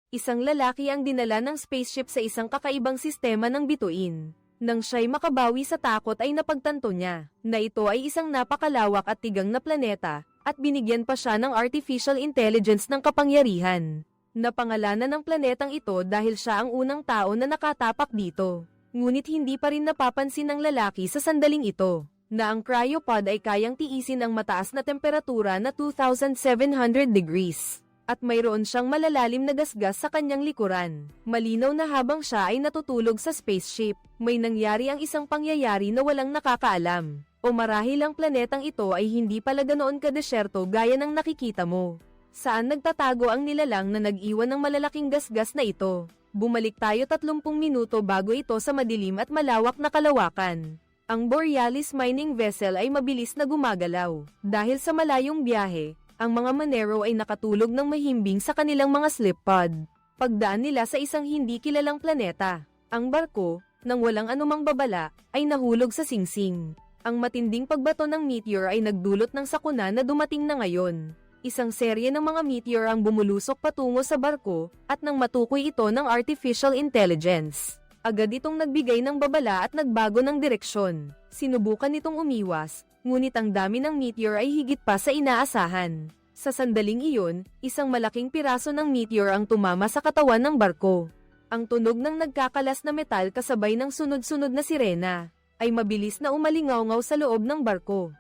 Isang lalaki ang dinala ng spaceship sa isang kakaibang sistema ng bituin. Nang siya'y makabawi sa takot ay napagtanto niya na ito ay isang napakalawak at tigang na planeta, at binigyan pa siya ng artificial intelligence ng kapangyarihan. Napangalanan ng planetang ito dahil siya ang unang tao na nakatapak dito. Ngunit hindi pa rin napapansin ng lalaki sa sandaling ito, na ang cryopod ay kayang tiisin ang mataas na temperatura na 2,700 degrees. At mayroon siyang malalalim na gasgas sa kanyang likuran. Malinaw na habang siya ay natutulog sa spaceship, may nangyari ang isang pangyayari na walang nakakaalam. O marahil ang planetang ito ay hindi pala ganoon kadesyerto gaya ng nakikita mo. Saan nagtatago ang nilalang na nag-iwan ng malalaking gasgas na ito? Bumalik tayo 30 minuto bago ito sa madilim at malawak na kalawakan. Ang Borealis mining vessel ay mabilis na gumagalaw. Dahil sa malayong biyahe, ang mga manero ay nakatulog ng mahimbing sa kanilang mga sleep pod. Pagdaan nila sa isang hindi kilalang planeta, ang barko, nang walang anumang babala, ay nahulog sa singsing. Ang matinding pagbato ng meteor ay nagdulot ng sakuna na dumating na ngayon. Isang serye ng mga meteor ang bumulusok patungo sa barko, at nang matukoy ito ng artificial intelligence, agad itong nagbigay ng babala at nagbago ng direksyon. Sinubukan itong umiwas, ngunit ang dami ng meteor ay higit pa sa inaasahan. Sa sandaling iyon, isang malaking piraso ng meteor ang tumama sa katawan ng barko. Ang tunog ng nagkakalas na metal kasabay ng sunod-sunod na sirena, ay mabilis na umalingaw-ngaw sa loob ng barko.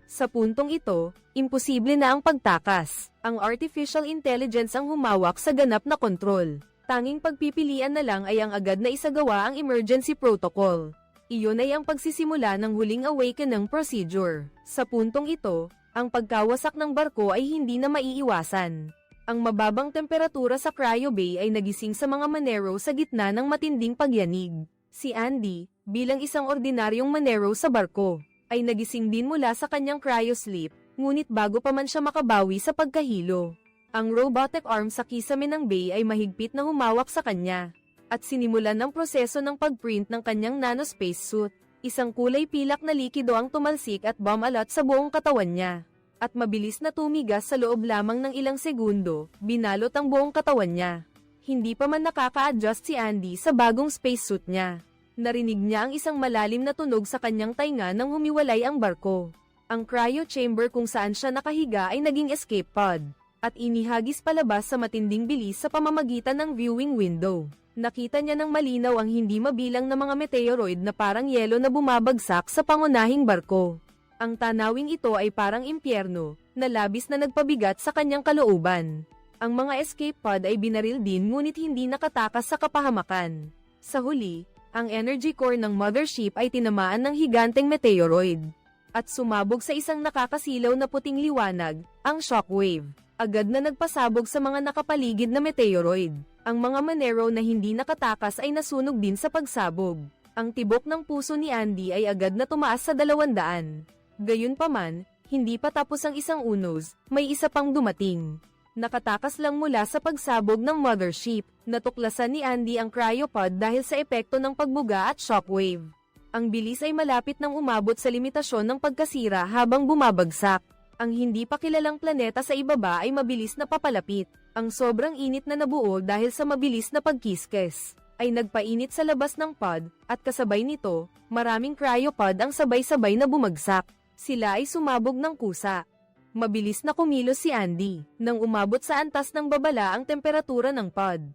Sa puntong ito, imposible na ang pagtakas. Ang artificial intelligence ang humawak sa ganap na kontrol. Tanging pagpipilian na lang ay ang agad na isagawa ang emergency protocol. Iyon ay ang pagsisimula ng huling awakening procedure. Sa puntong ito, ang pagkawasak ng barko ay hindi na maiiwasan. Ang mababang temperatura sa cryo bay ay nagising sa mga manero sa gitna ng matinding pagyanig. Si Andy, bilang isang ordinaryong manero sa barko, ay nagising din mula sa kanyang cryosleep, ngunit bago pa man siya makabawi sa pagkahilo, ang robotic arm sa kisame ng bay ay mahigpit na humawak sa kanya, at sinimulan ng proseso ng pagprint ng kanyang nanospacesuit. Isang kulay pilak na likido ang tumalsik at bumalat sa buong katawan niya. At mabilis na tumigas sa loob lamang ng ilang segundo, binalot ang buong katawan niya. Hindi pa man nakaka-adjust si Andy sa bagong spacesuit niya. Narinig niya ang isang malalim na tunog sa kanyang tainga nang humiwalay ang barko. Ang cryo chamber kung saan siya nakahiga ay naging escape pod, at inihagis palabas sa matinding bilis sa pamamagitan ng viewing window. Nakita niya ng malinaw ang hindi mabilang na mga meteoroid na parang yelo na bumabagsak sa pangunahing barko. Ang tanawing ito ay parang impyerno, na labis na nagpabigat sa kanyang kalooban. Ang mga escape pod ay binaril din ngunit hindi nakatakas sa kapahamakan. Sa huli, ang energy core ng mothership ay tinamaan ng higanteng meteoroid, at sumabog sa isang nakakasilaw na puting liwanag, ang shockwave. Agad na nagpasabog sa mga nakapaligid na meteoroid. Ang mga manero na hindi nakatakas ay nasunog din sa pagsabog. Ang tibok ng puso ni Andy ay agad na tumaas sa 200. Gayunpaman, hindi pa tapos ang isang unos, may isa pang dumating. Nakatakas lang mula sa pagsabog ng mothership, natuklasan ni Andy ang cryopod dahil sa epekto ng pagbuga at shockwave. Ang bilis ay malapit nang umabot sa limitasyon ng pagkasira habang bumabagsak. Ang hindi pa kilalang planeta sa ibaba ay mabilis na papalapit. Ang sobrang init na nabuo dahil sa mabilis na pagkiskes ay nagpainit sa labas ng pod, at kasabay nito, maraming cryopod ang sabay-sabay na bumagsak. Sila ay sumabog ng kusa. Mabilis na kumilos si Andy, nang umabot sa antas ng babala ang temperatura ng pod.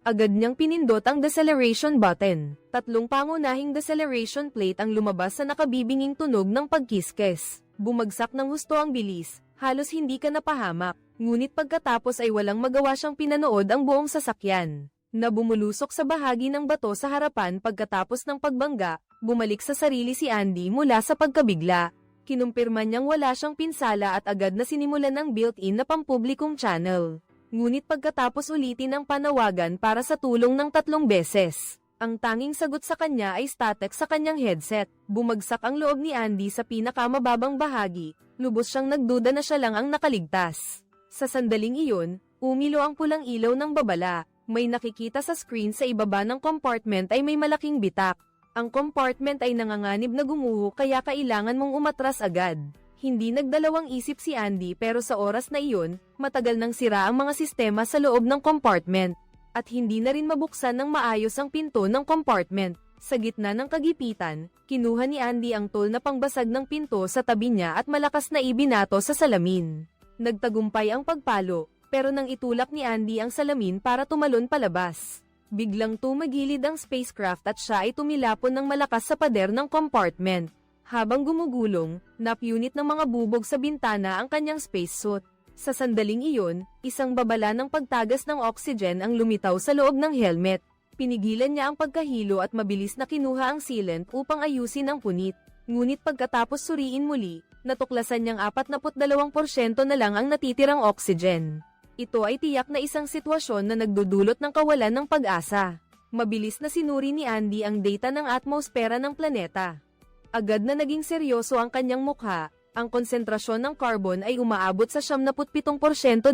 Agad niyang pinindot ang deceleration button. 3 pangunahing deceleration plate ang lumabas sa nakabibinging tunog ng pagkiskes. Bumagsak ng husto ang bilis, halos hindi ka napahamak, ngunit pagkatapos ay walang magawa siyang pinanood ang buong sasakyan, na bumulusok sa bahagi ng bato sa harapan pagkatapos ng pagbangga. Bumalik sa sarili si Andy mula sa pagkabigla. Kinumpirma niyang wala siyang pinsala at agad na sinimulan ng built-in na pampublikong channel. Ngunit pagkatapos ulitin ang panawagan para sa tulong ng 3 beses, ang tanging sagot sa kanya ay static sa kanyang headset. Bumagsak ang loob ni Andy sa pinakamababang bahagi, lubos siyang nagduda na siya lang ang nakaligtas. Sa sandaling iyon, umilo ang pulang ilaw ng babala. May nakikita sa screen sa ibaba ng compartment ay may malaking bitak. Ang compartment ay nanganganib na gumuho kaya kailangan mong umatras agad. Hindi nagdalawang isip si Andy pero sa oras na iyon, matagal nang sira ang mga sistema sa loob ng compartment. at hindi na rin mabuksan ng maayos ang pinto ng compartment. Sa gitna ng kagipitan, kinuha ni Andy ang tool na pangbasag ng pinto sa tabi niya at malakas na ibinato sa salamin. Nagtagumpay ang pagpalo, pero nang itulak ni Andy ang salamin para tumalon palabas, biglang tumagilid ang spacecraft at siya ay tumilapon ng malakas sa pader ng compartment. Habang gumugulong, napunit ng mga bubog sa bintana ang kanyang spacesuit. Sa sandaling iyon, isang babala ng pagtagas ng oxygen ang lumitaw sa loob ng helmet. Pinigilan niya ang pagkahilo at mabilis na kinuha ang sealant upang ayusin ang punit. Ngunit pagkatapos suriin muli, natuklasan niyang 42% na lang ang natitirang oxygen. Ito ay tiyak na isang sitwasyon na nagdudulot ng kawalan ng pag-asa. Mabilis na sinuri ni Andy ang data ng atmosfera ng planeta. Agad na naging seryoso ang kanyang mukha. Ang konsentrasyon ng carbon ay umaabot sa 77%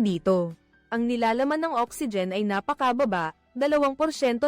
dito. Ang nilalaman ng oxygen ay napakababa, 2%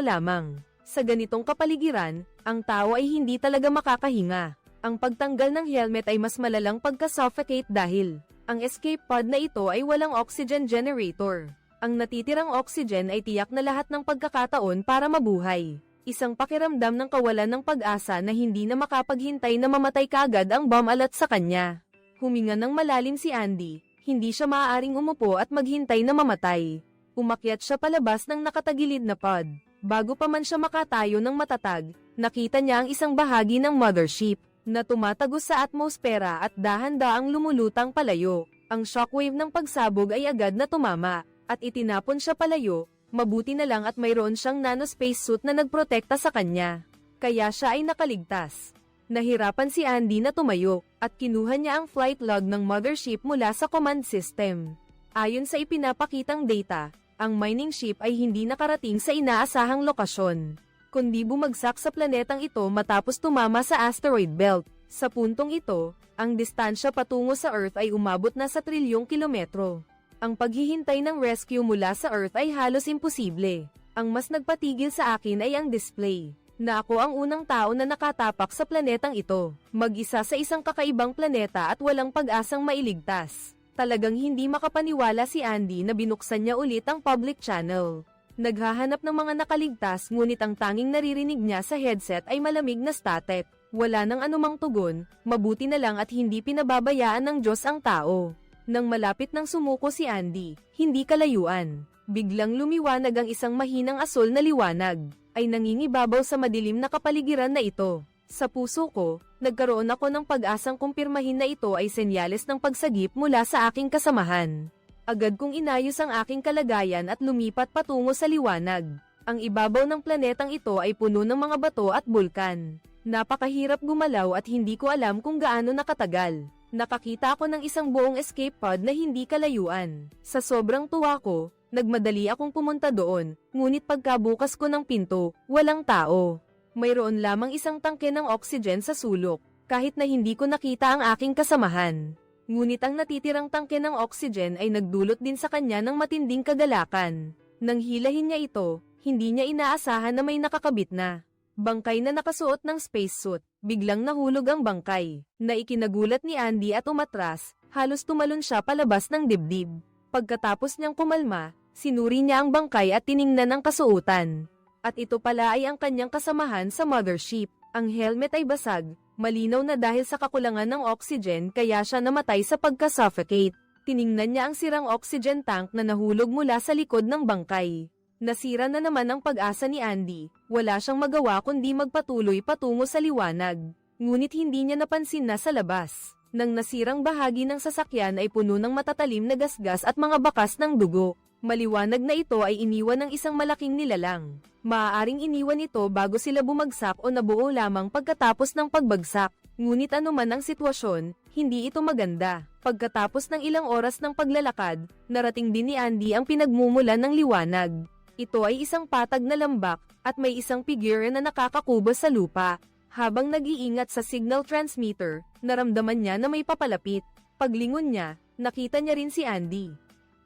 lamang. Sa ganitong kapaligiran, ang tao ay hindi talaga makakahinga. Ang pagtanggal ng helmet ay mas malalang pagka-suffocate dahil ang escape pod na ito ay walang oxygen generator. Ang natitirang oxygen ay tiyak na lahat ng pagkakataon para mabuhay. Isang pakiramdam ng kawalan ng pag-asa na hindi na makapaghintay na mamatay kaagad ang bomb alat sa kanya. Huminga ng malalim si Andy, hindi siya maaaring umupo at maghintay na mamatay. Umakyat siya palabas ng nakatagilid na pod. Bago pa man siya makatayo ng matatag, nakita niya ang isang bahagi ng mothership na tumatagos sa atmosfera at dahan-daang lumulutang palayo. Ang shockwave ng pagsabog ay agad na tumama, at itinapon siya palayo. Mabuti na lang at mayroon siyang nanospacesuit na nagprotekta sa kanya. Kaya siya ay nakaligtas. Nahirapan si Andy na tumayo, at kinuha niya ang flight log ng mothership mula sa command system. Ayon sa ipinapakitang data, ang mining ship ay hindi nakarating sa inaasahang lokasyon, kundi bumagsak sa planetang ito matapos tumama sa asteroid belt. Sa puntong ito, ang distansya patungo sa Earth ay umabot na sa trilyong kilometro. Ang paghihintay ng rescue mula sa Earth ay halos imposible. Ang mas nagpatigil sa akin ay ang display, na ako ang unang tao na nakatapak sa planetang ito, mag-isa sa isang kakaibang planeta at walang pag-asang mailigtas. Talagang hindi makapaniwala si Andy na binuksan niya ulit ang public channel. Naghahanap ng mga nakaligtas ngunit ang tanging naririnig niya sa headset ay malamig na static. Wala nang anumang tugon, mabuti na lang at hindi pinababayaan ng Diyos ang tao. Nang malapit nang sumuko si Andy, hindi kalayuan, biglang lumiwanag ang isang mahinang asul na liwanag, ay nangingibabaw sa madilim na kapaligiran na ito. Sa puso ko, nagkaroon ako ng pag-asang kumpirmahin na ito ay senyales ng pagsagip mula sa aking kasamahan. Agad kong inayos ang aking kalagayan at lumipat patungo sa liwanag. Ang ibabaw ng planetang ito ay puno ng mga bato at bulkan. Napakahirap gumalaw at hindi ko alam kung gaano nakatagal. Nakakita ako ng isang buong escape pod na hindi kalayuan. Sa sobrang tuwa ko, nagmadali akong pumunta doon, ngunit pagkabukas ko ng pinto, walang tao. Mayroon lamang isang tangke ng oxygen sa sulok, kahit na hindi ko nakita ang aking kasamahan. Ngunit ang natitirang tangke ng oxygen ay nagdulot din sa kanya ng matinding kagalakan. Nang hilahin niya ito, hindi niya inaasahan na may nakakabit na bangkay na nakasuot ng spacesuit. Biglang nahulog ang bangkay, na ikinagulat ni Andy at umatras, halos tumalon siya palabas ng dibdib. Pagkatapos niyang kumalma, sinuri niya ang bangkay at tiningnan ang kasuotan. At ito pala ay ang kanyang kasamahan sa mothership. Ang helmet ay basag, malinaw na dahil sa kakulangan ng oxygen kaya siya namatay sa pagka-suffocate. Tiningnan niya ang sirang oxygen tank na nahulog mula sa likod ng bangkay. Nasira na naman ang pag-asa ni Andy, wala siyang magawa kundi magpatuloy patungo sa liwanag. Ngunit hindi niya napansin na sa labas, nang nasirang bahagi ng sasakyan ay puno ng matatalim na gasgas at mga bakas ng dugo. Maliwanag na ito ay iniwan ng isang malaking nilalang. Maaaring iniwan ito bago sila bumagsak o nabuo lamang pagkatapos ng pagbagsak. Ngunit anuman ang sitwasyon, hindi ito maganda. Pagkatapos ng ilang oras ng paglalakad, narating din ni Andy ang pinagmumulan ng liwanag. Ito ay isang patag na lambak, at may isang figure na nakakakubos sa lupa. Habang nag-iingat sa signal transmitter, naramdaman niya na may papalapit. Paglingon niya, nakita niya rin si Andy.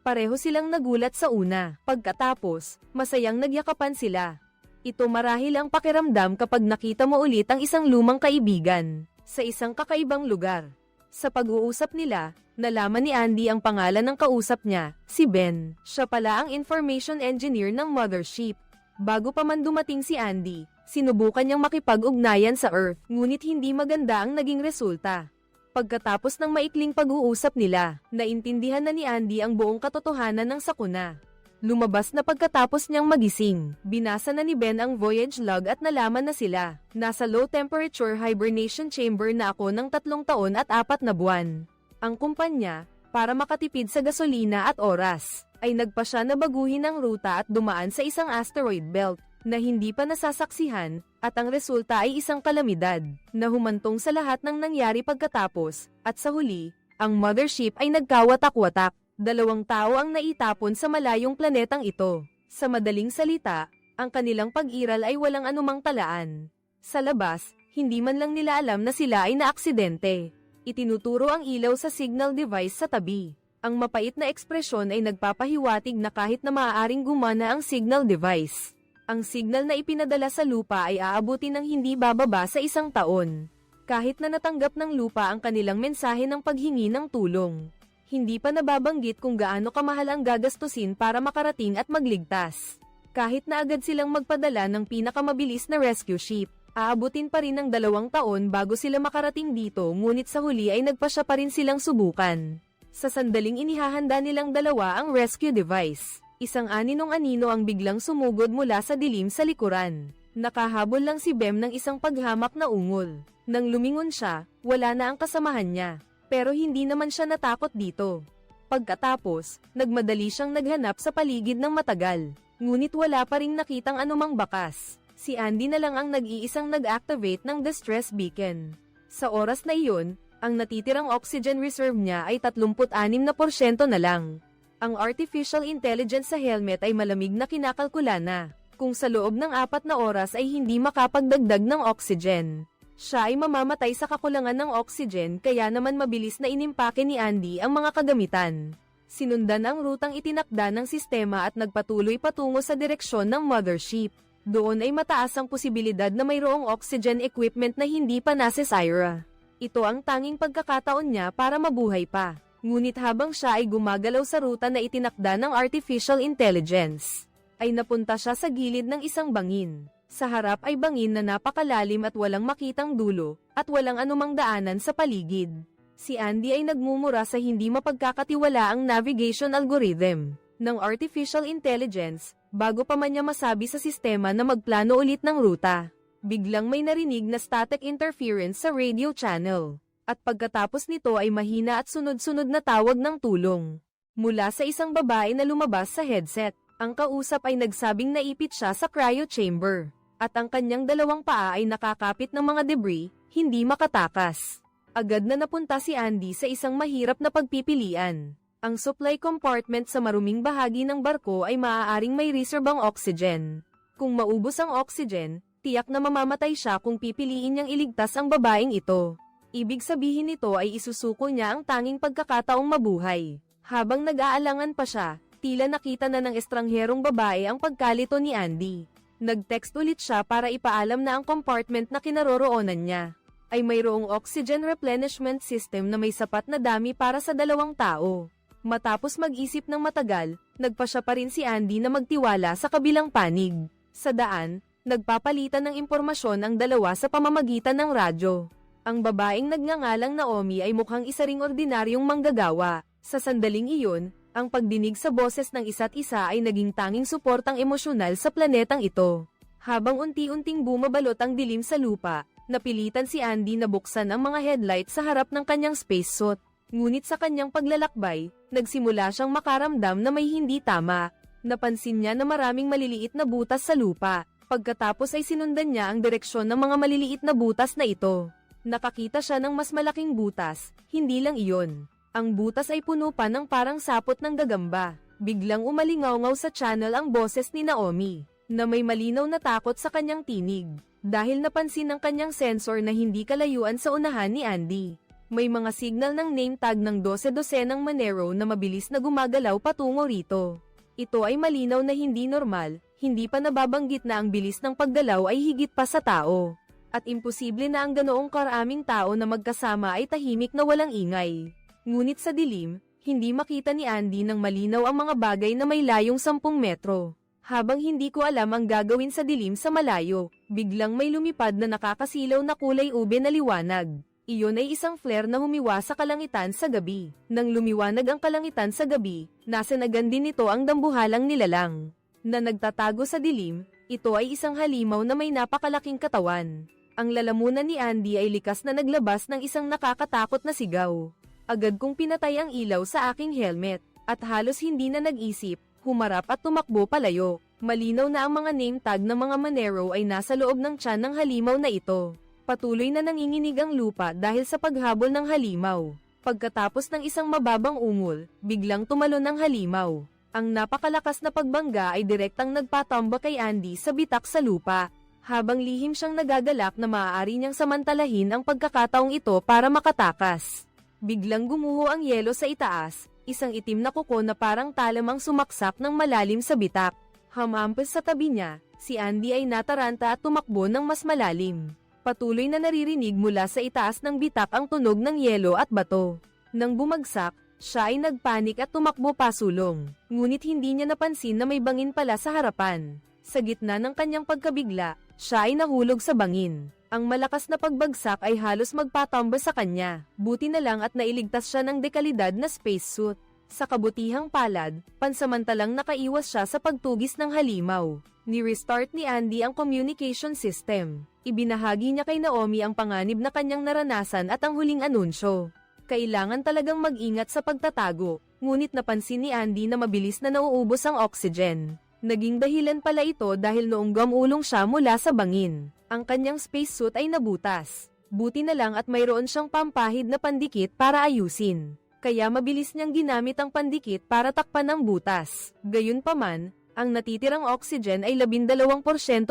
Pareho silang nagulat sa una. Pagkatapos, masayang nagyakapan sila. Ito marahil ang pakiramdam kapag nakita mo ulit ang isang lumang kaibigan sa isang kakaibang lugar. Sa pag-uusap nila, Nalaman ni Andy ang pangalan ng kausap niya, si Ben. Siya pala ang information engineer ng mothership. Bago pa man dumating si Andy, sinubukan niyang makipag-ugnayan sa Earth, ngunit hindi maganda ang naging resulta. Pagkatapos ng maikling pag-uusap nila, naintindihan na ni Andy ang buong katotohanan ng sakuna. Lumabas na pagkatapos niyang magising, binasa na ni Ben ang voyage log at nalaman na sila. Nasa low temperature hibernation chamber na ako ng 3 taon at 4 na buwan. Ang kumpanya, para makatipid sa gasolina at oras, ay nagpa siya na baguhin ang ruta at dumaan sa isang asteroid belt na hindi pa nasasaksihan, at ang resulta ay isang kalamidad na humantong sa lahat ng nangyari pagkatapos, at sa huli, ang mothership ay nagkawatak-watak. 2 tao ang naitapon sa malayong planetang ito. Sa madaling salita, ang kanilang pag-iral ay walang anumang talaan. Sa labas, hindi man lang nila alam na sila ay naaksidente. Itinuturo ang ilaw sa signal device sa tabi. Ang mapait na ekspresyon ay nagpapahiwatig na kahit na maaaring gumana ang signal device, ang signal na ipinadala sa lupa ay aabutin ng hindi bababa sa 1 taon. Kahit na natanggap ng lupa ang kanilang mensahe ng paghingi ng tulong, hindi pa nababanggit kung gaano kamahal ang gagastusin para makarating at magligtas. Kahit na agad silang magpadala ng pinakamabilis na rescue ship, aabutin pa rin ng 2 taon bago sila makarating dito, ngunit sa huli ay nagpasya pa rin silang subukan. Sa sandaling inihahanda nilang 2 ang rescue device, isang aninong-anino ang biglang sumugod mula sa dilim sa likuran. Nakahabol lang si Bem ng isang paghamak na ungol. Nang lumingon siya, wala na ang kasamahan niya. Pero hindi naman siya natakot dito. Pagkatapos, nagmadali siyang naghanap sa paligid ng matagal. Ngunit wala pa ring nakitang anumang bakas. Si Andy na lang ang nag-iisang nag-activate ng distress beacon. Sa oras na iyon, ang natitirang oxygen reserve niya ay 36% na lang. Ang artificial intelligence sa helmet ay malamig na kinakalkula na. Kung sa loob ng 4 na oras ay hindi makapagdagdag ng oxygen, siya ay mamamatay sa kakulangan ng oxygen, kaya naman mabilis na inimpake ni Andy ang mga kagamitan. Sinundan ang rutang itinakda ng sistema at nagpatuloy patungo sa direksyon ng mothership. Doon ay mataas ang posibilidad na mayroong oxygen equipment na hindi pa nasa Syra. Ito ang tanging pagkakataon niya para mabuhay pa. Ngunit habang siya ay gumagalaw sa ruta na itinakda ng artificial intelligence, ay napunta siya sa gilid ng isang bangin. Sa harap ay bangin na napakalalim at walang makitang dulo, at walang anumang daanan sa paligid. Si Andy ay nagmumura sa hindi mapagkakatiwalaang navigation algorithm ng artificial intelligence, bago pa man niya masabi sa sistema na magplano ulit ng ruta. Biglang may narinig na static interference sa radio channel, at pagkatapos nito ay mahina at sunod-sunod na tawag ng tulong mula sa isang babae na lumabas sa headset. Ang kausap ay nagsabing naipit siya sa cryo chamber, at ang kanyang 2 paa ay nakakapit ng mga debris, hindi makatakas. Agad na napunta si Andy sa isang mahirap na pagpipilian. Ang supply compartment sa maruming bahagi ng barko ay maaaring may reserbang oxygen. Kung maubos ang oxygen, tiyak na mamamatay siya kung pipiliin niyang iligtas ang babaeng ito. Ibig sabihin nito ay isusuko niya ang tanging pagkakataong mabuhay. Habang nag-aalangan pa siya, tila nakita na ng estrangherong babae ang pagkalito ni Andy. Nag-text ulit siya para ipaalam na ang compartment na kinaroroonan niya ay mayroong oxygen replenishment system na may sapat na dami para sa 2 tao. Matapos mag-isip ng matagal, nagpa siya pa rin si Andy na magtiwala sa kabilang panig. Sa daan, nagpapalitan ng impormasyon ang 2 sa pamamagitan ng radyo. Ang babaeng nagngangalang Naomi ay mukhang isa ring ordinaryong manggagawa. Sa sandaling iyon, ang pagdinig sa boses ng isa't isa ay naging tanging suportang emosyonal sa planetang ito. Habang unti-unting bumabalot ang dilim sa lupa, napilitan si Andy na buksan ang mga headlights sa harap ng kanyang spacesuit. Ngunit sa kanyang paglalakbay, nagsimula siyang makaramdam na may hindi tama. Napansin niya na maraming maliliit na butas sa lupa. Pagkatapos ay sinundan niya ang direksyon ng mga maliliit na butas na ito. Nakakita siya ng mas malaking butas, hindi lang iyon. Ang butas ay puno pa ng parang sapot ng gagamba. Biglang umalingaw-ngaw sa channel ang boses ni Naomi, na may malinaw na takot sa kanyang tinig, dahil napansin ng kanyang sensor na hindi kalayuan sa unahan ni Andy. May mga signal ng name tag ng 12-dosenang Monero na mabilis na gumagalaw patungo rito. Ito ay malinaw na hindi normal, hindi pa nababanggit na ang bilis ng paggalaw ay higit pa sa tao. At imposible na ang ganoong karaming tao na magkasama ay tahimik na walang ingay. Ngunit sa dilim, hindi makita ni Andy ng malinaw ang mga bagay na may layong 10 metro. Habang hindi ko alam ang gagawin sa dilim sa malayo, biglang may lumipad na nakakasilaw na kulay ube na liwanag. Iyon ay isang flare na humiwa sa kalangitan sa gabi. Nang lumiwanag ang kalangitan sa gabi, nasanagan din nito ang dambuhalang nilalang na nagtatago sa dilim. Ito ay isang halimaw na may napakalaking katawan. Ang lalamunan ni Andy ay likas na naglabas ng isang nakakatakot na sigaw. Agad kong pinatay ang ilaw sa aking helmet, at halos hindi na nag-isip, humarap at tumakbo palayo. Malinaw na ang mga name tag ng mga Monero ay nasa loob ng tiyan ng halimaw na ito. Patuloy na nanginginig ang lupa dahil sa paghabol ng halimaw. Pagkatapos ng isang mababang ungol, biglang tumalon ang halimaw. Ang napakalakas na pagbangga ay direktang nagpatomba kay Andy sa bitak sa lupa. Habang lihim siyang nagagalak na maaari niyang samantalahin ang pagkakataong ito para makatakas. Biglang gumuho ang yelo sa itaas, isang itim na kuko na parang talamang sumaksak ng malalim sa bitak. Hamampas sa tabi niya, si Andy ay nataranta at tumakbo ng mas malalim. Patuloy na naririnig mula sa itaas ng bitak ang tunog ng yelo at bato. Nang bumagsak, siya ay nagpanik at tumakbo pasulong. Ngunit hindi niya napansin na may bangin pala sa harapan. Sa gitna ng kanyang pagkabigla, siya ay nahulog sa bangin. Ang malakas na pagbagsak ay halos magpatomba sa kanya. Buti na lang at nailigtas siya ng dekalidad na spacesuit. Sa kabutihang palad, pansamantalang nakaiwas siya sa pagtugis ng halimaw. Ni-restart ni Andy ang communication system. Ibinahagi niya kay Naomi ang panganib na kanyang naranasan at ang huling anunsyo. Kailangan talagang mag-ingat sa pagtatago, ngunit napansin ni Andy na mabilis na nauubos ang oxygen. Naging dahilan pala ito dahil noong gumulong siya mula sa bangin, ang kanyang spacesuit ay nabutas. Buti na lang at mayroon siyang pampahid na pandikit para ayusin. Kaya mabilis niyang ginamit ang pandikit para takpan ang butas. Gayunpaman, ang natitirang oxygen ay 12%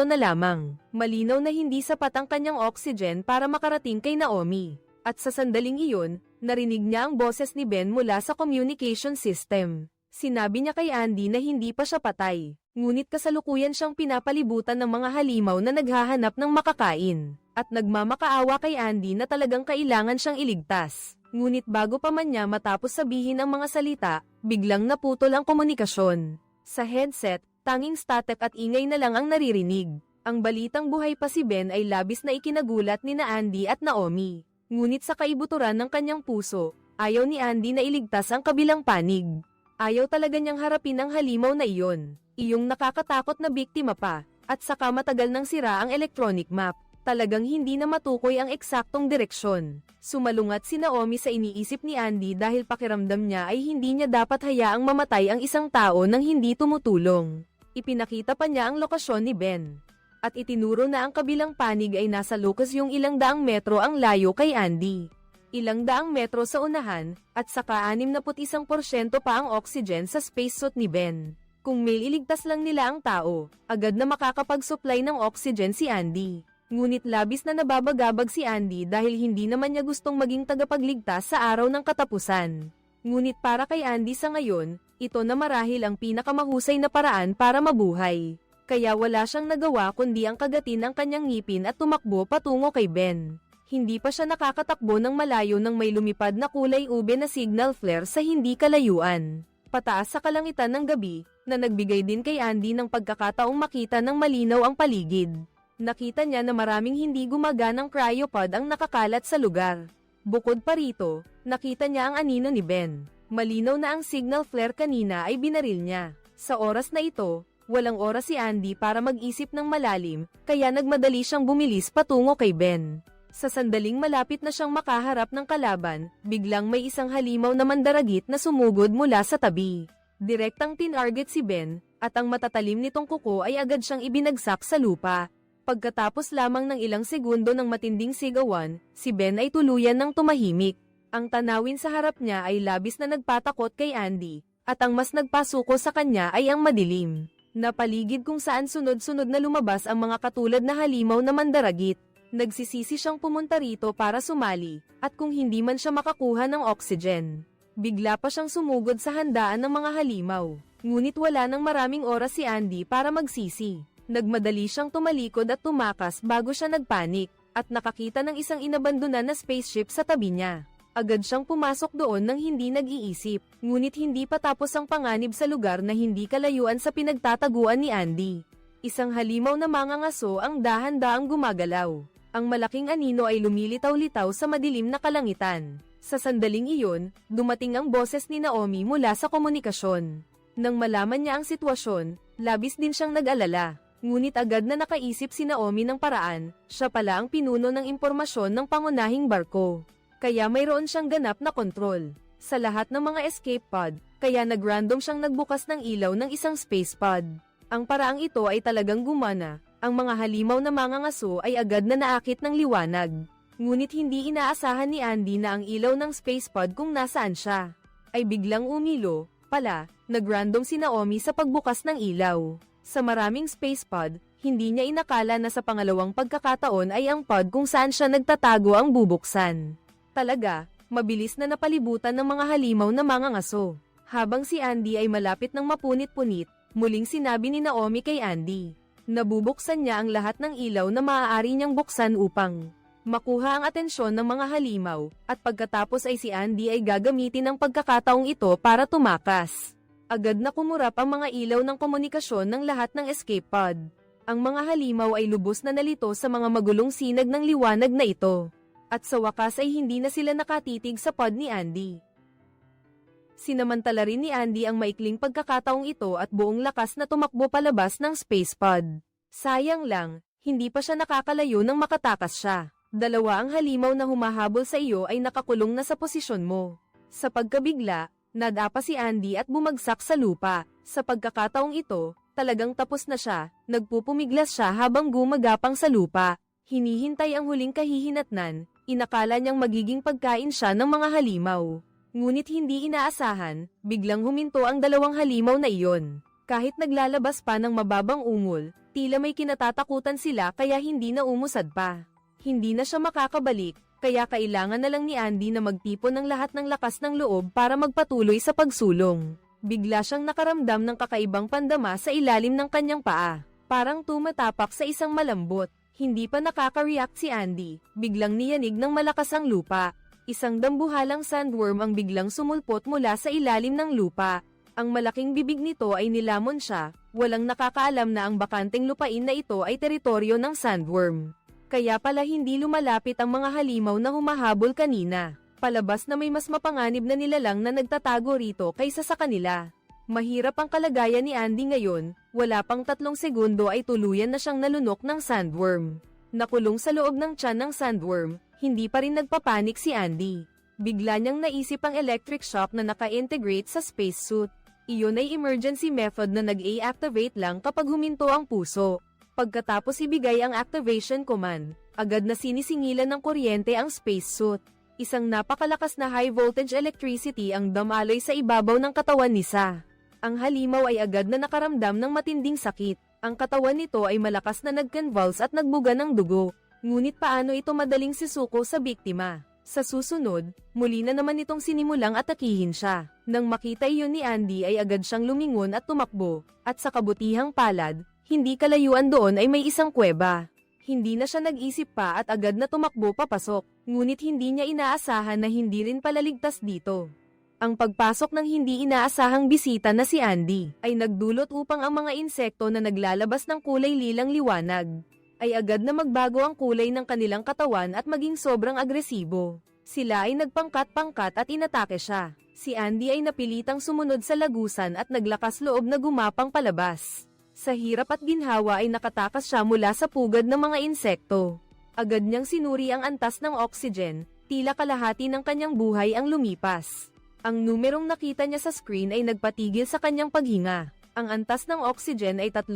na lamang. Malinaw na hindi sapat ang kanyang oxygen para makarating kay Naomi. At sa sandaling iyon, narinig niya ang boses ni Ben mula sa communication system. Sinabi niya kay Andy na hindi pa siya patay. Ngunit kasalukuyan siyang pinapalibutan ng mga halimaw na naghahanap ng makakain. At nagmamakaawa kay Andy na talagang kailangan siyang iligtas. Ngunit bago pa man niya matapos sabihin ang mga salita, biglang naputol ang komunikasyon. Sa headset, tanging static at ingay na lang ang naririnig. Ang balitang buhay pa si Ben ay labis na ikinagulat ni na Andy at Naomi. Ngunit sa kaibuturan ng kanyang puso, ayaw ni Andy na iligtas ang kabilang panig. Ayaw talaga niyang harapin ang halimaw na iyon. Iyong nakakatakot na biktima pa, at saka matagal nang sira ang electronic map. Talagang hindi na matukoy ang eksaktong direksyon. Sumalungat si Naomi sa iniisip ni Andy dahil pakiramdam niya ay hindi niya dapat hayaang mamatay ang isang tao nang hindi tumutulong. Ipinakita pa niya ang lokasyon ni Ben. At itinuro na ang kabilang panig ay nasa Lucas yung ilang daang metro ang layo kay Andy. Ilang daang metro sa unahan, at saka 61% pa ang oxygen sa spacesuit ni Ben. Kung may iligtas lang nila ang tao, agad na makakapag-supply ng oxygen si Andy. Ngunit labis na nababagabag si Andy dahil hindi naman niya gustong maging tagapagligtas sa araw ng katapusan. Ngunit para kay Andy sa ngayon, ito na marahil ang pinakamahusay na paraan para mabuhay. Kaya wala siyang nagawa kundi ang kagatin ang kanyang ngipin at tumakbo patungo kay Ben. Hindi pa siya nakakatakbo ng malayo nang may lumipad na kulay ube na signal flare sa hindi kalayuan. Pataas sa kalangitan ng gabi, na nagbigay din kay Andy ng pagkakataong makita ng malinaw ang paligid. Nakita niya na maraming hindi gumaganang cryopod ang nakakalat sa lugar. Bukod pa rito, nakita niya ang anino ni Ben. Malinaw na ang signal flare kanina ay binaril niya. Sa oras na ito, walang oras si Andy para mag-isip ng malalim, kaya nagmadali siyang bumilis patungo kay Ben. Sa sandaling malapit na siyang makaharap ng kalaban, biglang may isang halimaw na mandaragit na sumugod mula sa tabi. Direktang tinarget si Ben, at ang matatalim nitong kuko ay agad siyang ibinagsak sa lupa. Pagkatapos lamang ng ilang segundo ng matinding sigawan, si Ben ay tuluyan ng tumahimik. Ang tanawin sa harap niya ay labis na nagpatakot kay Andy, at ang mas nagpasuko sa kanya ay ang madilim na paligid kung saan sunod-sunod na lumabas ang mga katulad na halimaw na mandaragit. Nagsisisi siyang pumunta rito para sumali, at kung hindi man siya makakuha ng oxygen, bigla pa siyang sumugod sa handaan ng mga halimaw. Ngunit wala nang maraming oras si Andy para magsisi. Nagmadali siyang tumalikod at tumakas bago siya nagpanik, at nakakita ng isang inabandonan na spaceship sa tabi niya. Agad siyang pumasok doon nang hindi nag-iisip, ngunit hindi pa tapos ang panganib sa lugar na hindi kalayuan sa pinagtataguan ni Andy. Isang halimaw na mangangaso ang dahan-daang gumagalaw. Ang malaking anino ay lumilitaw-litaw sa madilim na kalangitan. Sa sandaling iyon, dumating ang boses ni Naomi mula sa komunikasyon. Nang malaman niya ang sitwasyon, labis din siyang nag-alala. Ngunit agad na nakaisip si Naomi ng paraan, siya pala ang pinuno ng impormasyon ng pangunahing barko. Kaya mayroon siyang ganap na kontrol sa lahat ng mga escape pod, kaya nag-random siyang nagbukas ng ilaw ng isang space pod. Ang paraang ito ay talagang gumana, ang mga halimaw na mangangaso ay agad na naakit ng liwanag. Ngunit hindi inaasahan ni Andy na ang ilaw ng space pod kung nasaan siya ay biglang umilo, pala, nag-random si Naomi sa pagbukas ng ilaw. Sa maraming space pod, hindi niya inakala na sa pangalawang pagkakataon ay ang pod kung saan siya nagtatago ang bubuksan. Talaga, mabilis na napalibutan ng mga halimaw na mangangaso. Habang si Andy ay malapit ng mapunit-punit, muling sinabi ni Naomi kay Andy. Nabubuksan niya ang lahat ng ilaw na maaari niyang buksan upang makuha ang atensyon ng mga halimaw, at pagkatapos ay si Andy ay gagamitin ang pagkakataong ito para tumakas. Agad na kumurap ang mga ilaw ng komunikasyon ng lahat ng escape pod. Ang mga halimaw ay lubos na nalito sa mga magulong sinag ng liwanag na ito. At sa wakas ay hindi na sila nakatitig sa pod ni Andy. Sinamantala rin ni Andy ang maikling pagkakataong ito at buong lakas na tumakbo palabas ng space pod. Sayang lang, hindi pa siya nakakalayo nang makatakas siya. Dalawa ang halimaw na humahabol sa iyo ay nakakulong na sa posisyon mo. Sa pagkabigla, nadapa si Andy at bumagsak sa lupa. Sa pagkakataong ito, talagang tapos na siya, nagpupumiglas siya habang gumagapang sa lupa. Hinihintay ang huling kahihinatnan, inakala niyang magiging pagkain siya ng mga halimaw. Ngunit hindi inaasahan, biglang huminto ang dalawang halimaw na iyon. Kahit naglalabas pa ng mababang ungol, tila may kinatatakutan sila kaya hindi na umusad pa. Hindi na siya makakabalik, kaya kailangan na lang ni Andy na magtipon ng lahat ng lakas ng loob para magpatuloy sa pagsulong. Bigla siyang nakaramdam ng kakaibang pandama sa ilalim ng kanyang paa, parang tumatapak sa isang malambot. Hindi pa nakaka-react si Andy, biglang niyanig ng malakas ang lupa. Isang dambuhalang sandworm ang biglang sumulpot mula sa ilalim ng lupa. Ang malaking bibig nito ay nilamon siya, walang nakakaalam na ang bakanteng lupain na ito ay teritoryo ng sandworm. Kaya pala hindi lumalapit ang mga halimaw na humahabol kanina. Palabas na may mas mapanganib na nilalang na nagtatago rito kaysa sa kanila. Mahirap ang kalagayan ni Andy ngayon, wala pang 3 segundo ay tuluyan na siyang nalunok ng sandworm. Nakulong sa loob ng tiyan ng sandworm, hindi pa rin nagpapanik si Andy. Bigla niyang naisip ang electric shock na naka-integrate sa spacesuit. Iyon ay emergency method na nag-a-activate lang kapag huminto ang puso. Pagkatapos ibigay ang activation command, agad na sinisingilan ng kuryente ang spacesuit. Isang napakalakas na high voltage electricity ang damaloy sa ibabaw ng katawan ni Sa. Ang halimaw ay agad na nakaramdam ng matinding sakit. Ang katawan nito ay malakas na nag-convulse at nagbuga ng dugo. Ngunit paano ito madaling sisuko sa biktima? Sa susunod, muli na naman itong sinimulang atakihin siya. Nang makita iyon ni Andy ay agad siyang lumingon at tumakbo. At sa kabutihang palad, hindi kalayuan doon ay may isang kuweba. Hindi na siya nag-isip pa at agad na tumakbo papasok. Ngunit hindi niya inaasahan na hindi rin palaligtas dito. Ang pagpasok ng hindi inaasahang bisita na si Andy ay nagdulot upang ang mga insekto na naglalabas ng kulay lilang liwanag ay agad na magbago ang kulay ng kanilang katawan at maging sobrang agresibo. Sila ay nagpangkat-pangkat at inatake siya. Si Andy ay napilitang sumunod sa lagusan at naglakas loob na gumapang palabas. Sa hirap at ginhawa ay nakatakas siya mula sa pugad ng mga insekto. Agad niyang sinuri ang antas ng oxygen, tila kalahati ng kanyang buhay ang lumipas. Ang numerong nakita niya sa screen ay nagpatigil sa kanyang paghinga. Ang antas ng oxygen ay 3%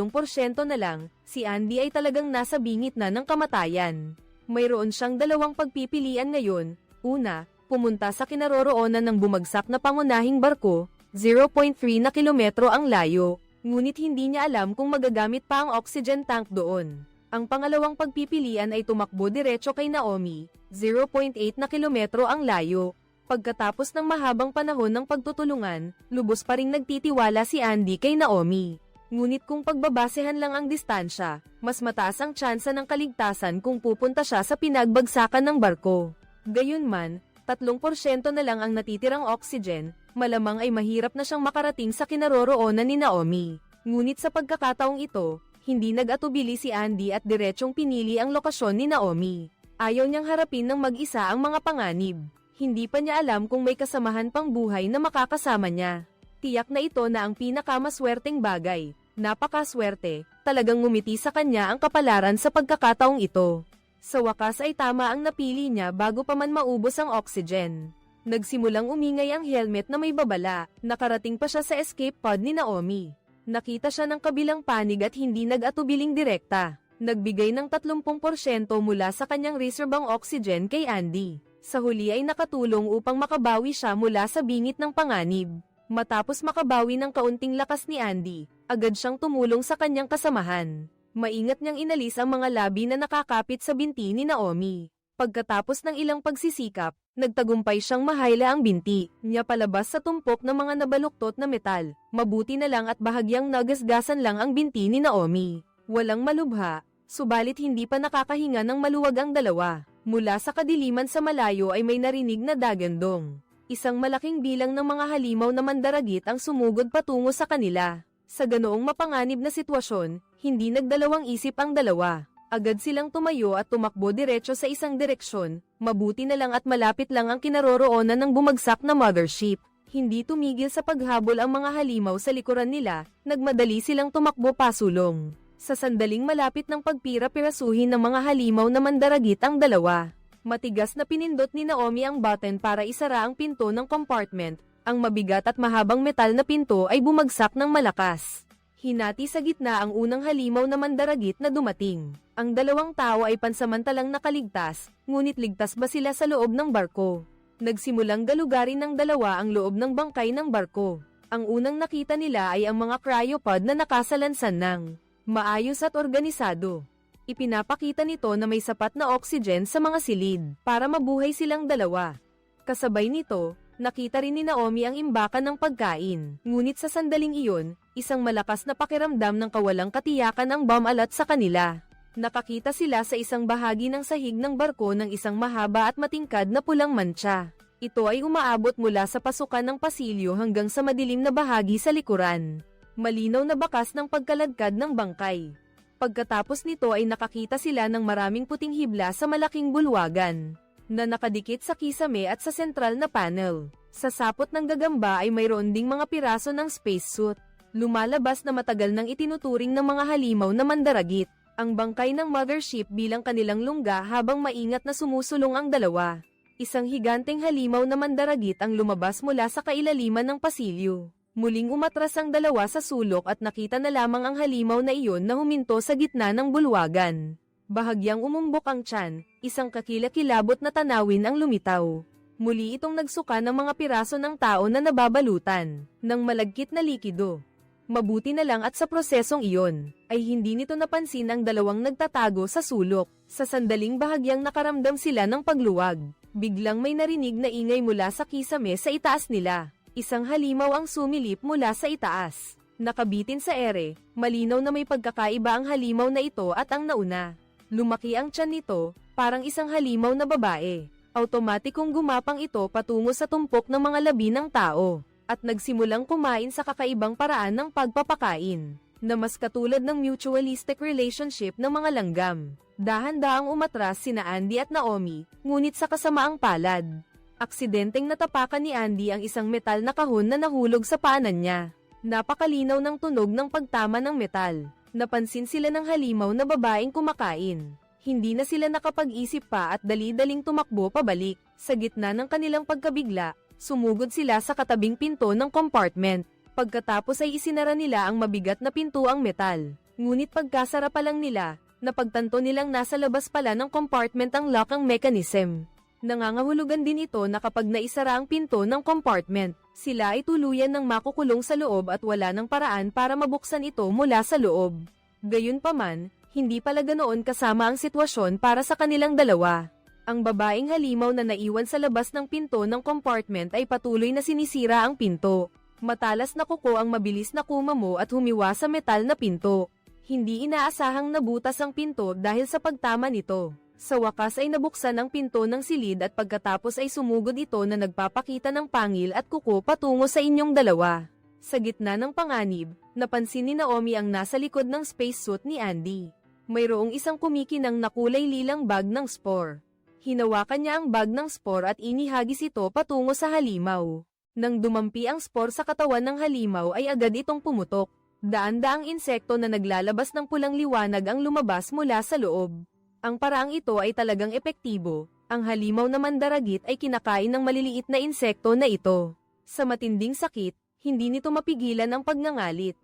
na lang, si Andy ay talagang nasa bingit na ng kamatayan. Mayroon siyang dalawang pagpipilian ngayon. Una, pumunta sa kinaroroonan ng bumagsak na pangunahing barko, 0.3 na kilometro ang layo. Ngunit hindi niya alam kung magagamit pa ang oxygen tank doon. Ang pangalawang pagpipilian ay tumakbo diretso kay Naomi, 0.8 na kilometro ang layo. Pagkatapos ng mahabang panahon ng pagtutulungan, lubos pa ring nagtitiwala si Andy kay Naomi. Ngunit kung pagbabasehan lang ang distansya, mas mataas ang tsansa ng kaligtasan kung pupunta siya sa pinagbagsakan ng barko. Gayunman, 3% na lang ang natitirang oxygen, malamang ay mahirap na siyang makarating sa kinaroroonan ni Naomi. Ngunit sa pagkakataong ito, hindi nag-atubili si Andy at diretsyong pinili ang lokasyon ni Naomi. Ayaw niyang harapin ng mag-isa ang mga panganib. Hindi pa niya alam kung may kasamahan pang buhay na makakasama niya. Tiyak na ito na ang pinakamaswerteng bagay. Napakaswerte, talagang ngumiti sa kanya ang kapalaran sa pagkakataong ito. Sa wakas ay tama ang napili niya bago pa man maubos ang oxygen. Nagsimulang umingay ang helmet na may babala, nakarating pa siya sa escape pod ni Naomi. Nakita siya ng kabilang panig at hindi nag-atubiling direkta. Nagbigay ng 30% mula sa kanyang reserbang oxygen kay Andy. Sa huli ay nakatulong upang makabawi siya mula sa bingit ng panganib. Matapos makabawi ng kaunting lakas ni Andy, agad siyang tumulong sa kanyang kasamahan. Maingat niyang inalis ang mga labi na nakakapit sa binti ni Naomi. Pagkatapos ng ilang pagsisikap, nagtagumpay siyang mahayla ang binti niya palabas sa tumpok ng mga nabaluktot na metal. Mabuti na lang at bahagyang nagasgasan lang ang binti ni Naomi. Walang malubha, subalit hindi pa nakakahinga ng maluwag ang dalawa. Mula sa kadiliman sa malayo ay may narinig na dagandong. Isang malaking bilang ng mga halimaw na mandaragit ang sumugod patungo sa kanila. Sa ganoong mapanganib na sitwasyon, hindi nagdalawang isip ang dalawa. Agad silang tumayo at tumakbo diretso sa isang direksyon. Mabuti na lang at malapit lang ang kinaroroonan ng bumagsak na mothership. Hindi tumigil sa paghabol ang mga halimaw sa likuran nila, nagmadali silang tumakbo pasulong. Sa sandaling malapit ng pagpira-pirasuhin ng mga halimaw na mandaragit ang dalawa. Matigas na pinindot ni Naomi ang button para isara ang pinto ng compartment. Ang mabigat at mahabang metal na pinto ay bumagsak ng malakas. Hinati sa gitna ang unang halimaw na mandaragit na dumating. Ang dalawang tao ay pansamantalang nakaligtas, ngunit ligtas ba sila sa loob ng barko? Nagsimulang galugarin ng dalawa ang loob ng bangkay ng barko. Ang unang nakita nila ay ang mga cryopod na nakasalansan ng maayos at organisado. Ipinapakita nito na may sapat na oxygen sa mga silid para mabuhay silang dalawa. Kasabay nito, nakita rin ni Naomi ang imbakan ng pagkain. Ngunit sa sandaling iyon, isang malakas na pakiramdam ng kawalang katiyakan ang bumalat sa kanila. Nakakita sila sa isang bahagi ng sahig ng barko ng isang mahaba at matingkad na pulang mantsa. Ito ay umaabot mula sa pasukan ng pasilyo hanggang sa madilim na bahagi sa likuran. Malinaw na bakas ng pagkaladkad ng bangkay. Pagkatapos nito ay nakakita sila ng maraming puting hibla sa malaking bulwagan na nakadikit sa kisame at sa sentral na panel. Sa sapot ng gagamba ay mayroon ding mga piraso ng spacesuit. Lumalabas na matagal nang itinuturing ng mga halimaw na mandaragit ang bangkay ng mothership bilang kanilang lungga habang maingat na sumusulong ang dalawa. Isang higanteng halimaw na mandaragit ang lumabas mula sa kailaliman ng pasilyo. Muling umatras ang dalawa sa sulok at nakita na lamang ang halimaw na iyon na huminto sa gitna ng bulwagan. Bahagyang umumbok ang tiyan, isang kakilakilabot na tanawin ang lumitaw. Muli itong nagsuka ng mga piraso ng tao na nababalutan ng malagkit na likido. Mabuti na lang at sa prosesong iyon, ay hindi nito napansin ang dalawang nagtatago sa sulok. Sa sandaling bahagyang nakaramdam sila ng pagluwag, biglang may narinig na ingay mula sa kisame sa itaas nila. Isang halimaw ang sumilip mula sa itaas. Nakabitin sa ere, malinaw na may pagkakaiba ang halimaw na ito at ang nauna. Lumaki ang tiyan nito, parang isang halimaw na babae. Automatikong gumapang ito patungo sa tumpok ng mga labi ng tao, at nagsimulang kumain sa kakaibang paraan ng pagpapakain, na mas katulad ng mutualistic relationship ng mga langgam. Dahan-dahang umatras sina Andy at Naomi, ngunit sa kasamaang palad. Aksidenteng natapakan ni Andy ang isang metal na kahon na nahulog sa paanan niya. Napakalinaw ng tunog ng pagtama ng metal. Napansin sila ng halimaw na babaeng kumakain. Hindi na sila nakapag-isip pa at dali-daling tumakbo pabalik. Sa gitna ng kanilang pagkabigla, sumugod sila sa katabing pinto ng compartment. Pagkatapos ay isinara nila ang mabigat na pintuang metal. Ngunit pagkasara pa lang nila, napagtanto nilang nasa labas pala ng compartment ang lock-ang mechanism. Nangangahulugan din ito na kapag naisara ang pinto ng compartment, sila ay tuluyan ng makukulong sa loob at wala ng paraan para mabuksan ito mula sa loob. Gayunpaman, hindi pala ganoon kasama ang sitwasyon para sa kanilang dalawa. Ang babaeng halimaw na naiwan sa labas ng pinto ng compartment ay patuloy na sinisira ang pinto. Matalas na kuko ang mabilis na kumamo at humiwa sa metal na pinto. Hindi inaasahang nabutas ang pinto dahil sa pagtama nito. Sa wakas ay nabuksan ang pinto ng silid at pagkatapos ay sumugod ito na nagpapakita ng pangil at kuko patungo sa inyong dalawa. Sa gitna ng panganib, napansin ni Naomi ang nasa likod ng spacesuit ni Andy. Mayroong isang kumikinang na kulay lilang bag ng spore. Hinawakan niya ang bag ng spore at inihagis ito patungo sa halimaw. Nang dumampi ang spore sa katawan ng halimaw ay agad itong pumutok. Daan-daang insekto na naglalabas ng pulang liwanag ang lumabas mula sa loob. Ang paraang ito ay talagang epektibo. Ang halimaw na mandaragit ay kinakain ng maliliit na insekto na ito. Sa matinding sakit, hindi nito mapigilan ang pagngangalit.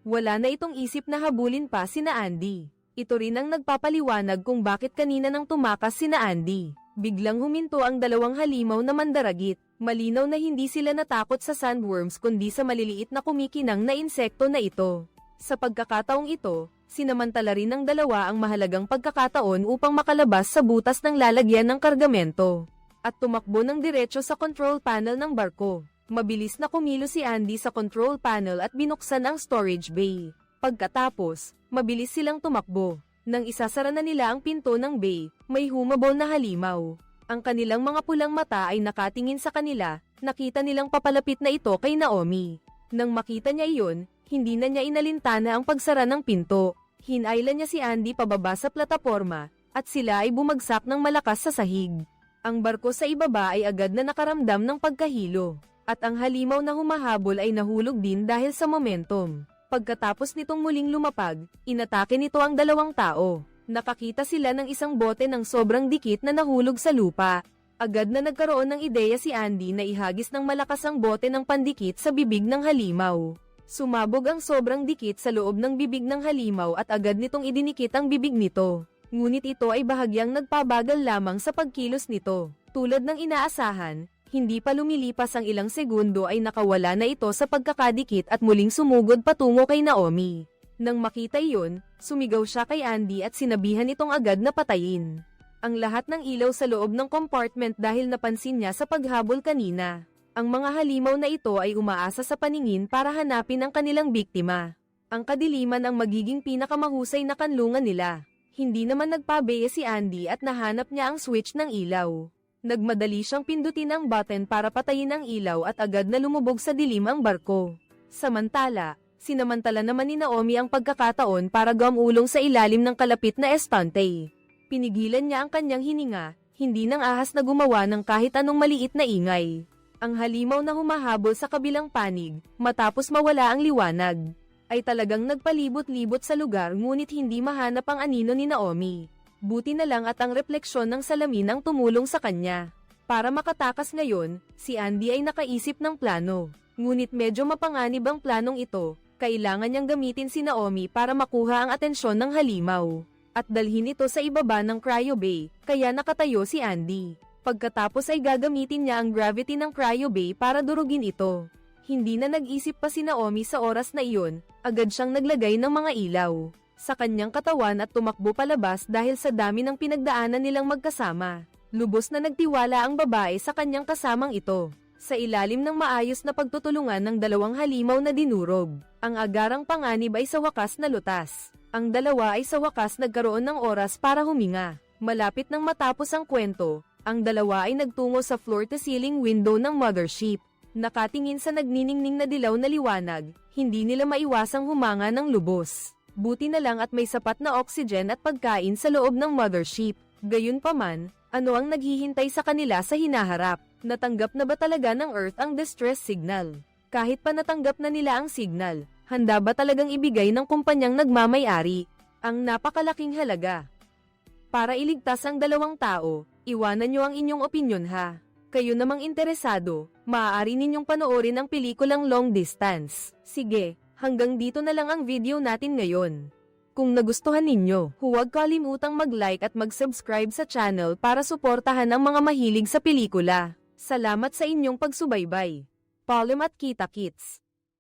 Wala na itong isip na habulin pa sina Andy. Ito rin ang nagpapaliwanag kung bakit kanina nang tumakas sina Andy. Biglang huminto ang dalawang halimaw na mandaragit. Malinaw na hindi sila natakot sa sandworms kundi sa maliliit na kumikinang na insekto na ito. Sa pagkakataong ito, sinamantala rin ng dalawa ang mahalagang pagkakataon upang makalabas sa butas ng lalagyan ng kargamento. At tumakbo ng diretso sa control panel ng barko. Mabilis na kumilos si Andy sa control panel at binuksan ang storage bay. Pagkatapos, mabilis silang tumakbo. Nang isasara na nila ang pinto ng bay, may humabol na halimaw. Ang kanilang mga pulang mata ay nakatingin sa kanila, nakita nilang papalapit na ito kay Naomi. Nang makita niya iyon, hindi na niya inalintana ang pagsara ng pinto. Hinailan niya si Andy pababa sa plataporma, at sila ay bumagsak ng malakas sa sahig. Ang barko sa ibaba ay agad na nakaramdam ng pagkahilo, at ang halimaw na humahabol ay nahulog din dahil sa momentum. Pagkatapos nitong muling lumapag, inatake nito ang dalawang tao. Nakakita sila ng isang bote ng sobrang dikit na nahulog sa lupa. Agad na nagkaroon ng ideya si Andy na ihagis ng malakas ang bote ng pandikit sa bibig ng halimaw. Sumabog ang sobrang dikit sa loob ng bibig ng halimaw at agad nitong idinikit ang bibig nito. Ngunit ito ay bahagyang nagpabagal lamang sa pagkilos nito. Tulad ng inaasahan, hindi pa lumilipas ang ilang segundo ay nakawala na ito sa pagkakadikit at muling sumugod patungo kay Naomi. Nang makita iyon, sumigaw siya kay Andy at sinabihan itong agad na patayin ang lahat ng ilaw sa loob ng compartment dahil napansin niya sa paghabol kanina. Ang mga halimaw na ito ay umaasa sa paningin para hanapin ang kanilang biktima. Ang kadiliman ang magiging pinakamahusay na kanlungan nila. Hindi naman nagpabeya si Andy at nahanap niya ang switch ng ilaw. Nagmadali siyang pindutin ang button para patayin ang ilaw at agad na lumubog sa dilim ang barko. Samantala naman ni Naomi ang pagkakataon para gumulong sa ilalim ng kalapit na estante. Pinigilan niya ang kanyang hininga, hindi nang ahas na gumawa ng kahit anong maliit na ingay. Ang halimaw na humahabol sa kabilang panig, matapos mawala ang liwanag, ay talagang nagpalibot-libot sa lugar ngunit hindi mahanap ang anino ni Naomi. Buti na lang at ang refleksyon ng salamin ang tumulong sa kanya. Para makatakas ngayon, si Andy ay nakaisip ng plano. Ngunit medyo mapanganib ang planong ito. Kailangan niyang gamitin si Naomi para makuha ang atensyon ng halimaw at dalhin ito sa ibaba ng cryo bay, kaya nakatayo si Andy. Pagkatapos ay gagamitin niya ang gravity ng cryo bay para durugin ito. Hindi na nag-isip pa si Naomi sa oras na iyon, agad siyang naglagay ng mga ilaw sa kanyang katawan at tumakbo palabas dahil sa dami ng pinagdaanan nilang magkasama. Lubos na nagtiwala ang babae sa kanyang kasamang ito. Sa ilalim ng maayos na pagtutulungan ng dalawang halimaw na dinurog, ang agarang panganib ay sa wakas na lutas. Ang dalawa ay sa wakas nagkaroon ng oras para huminga. Malapit nang matapos ang kwento, ang dalawa ay nagtungo sa floor-to-ceiling window ng mothership. Nakatingin sa nagniningning na dilaw na liwanag, hindi nila maiwasang humanga ng lubos. Buti na lang at may sapat na oxygen at pagkain sa loob ng mothership. Gayunpaman, ano ang naghihintay sa kanila sa hinaharap? Natanggap na ba talaga ng Earth ang distress signal? Kahit pa natanggap na nila ang signal, handa ba talagang ibigay ng kumpanyang nagmamay-ari ang napakalaking halaga? Para iligtas ang dalawang tao, iwanan nyo ang inyong opinyon ha. Kayo namang interesado, maaari ninyong panoorin ang pelikulang Long Distance. Sige, hanggang dito na lang ang video natin ngayon. Kung nagustuhan ninyo, huwag kalimutang mag-like at mag-subscribe sa channel para suportahan ang mga mahilig sa pelikula. Salamat sa inyong pagsubaybay. Paalam at kita-kits!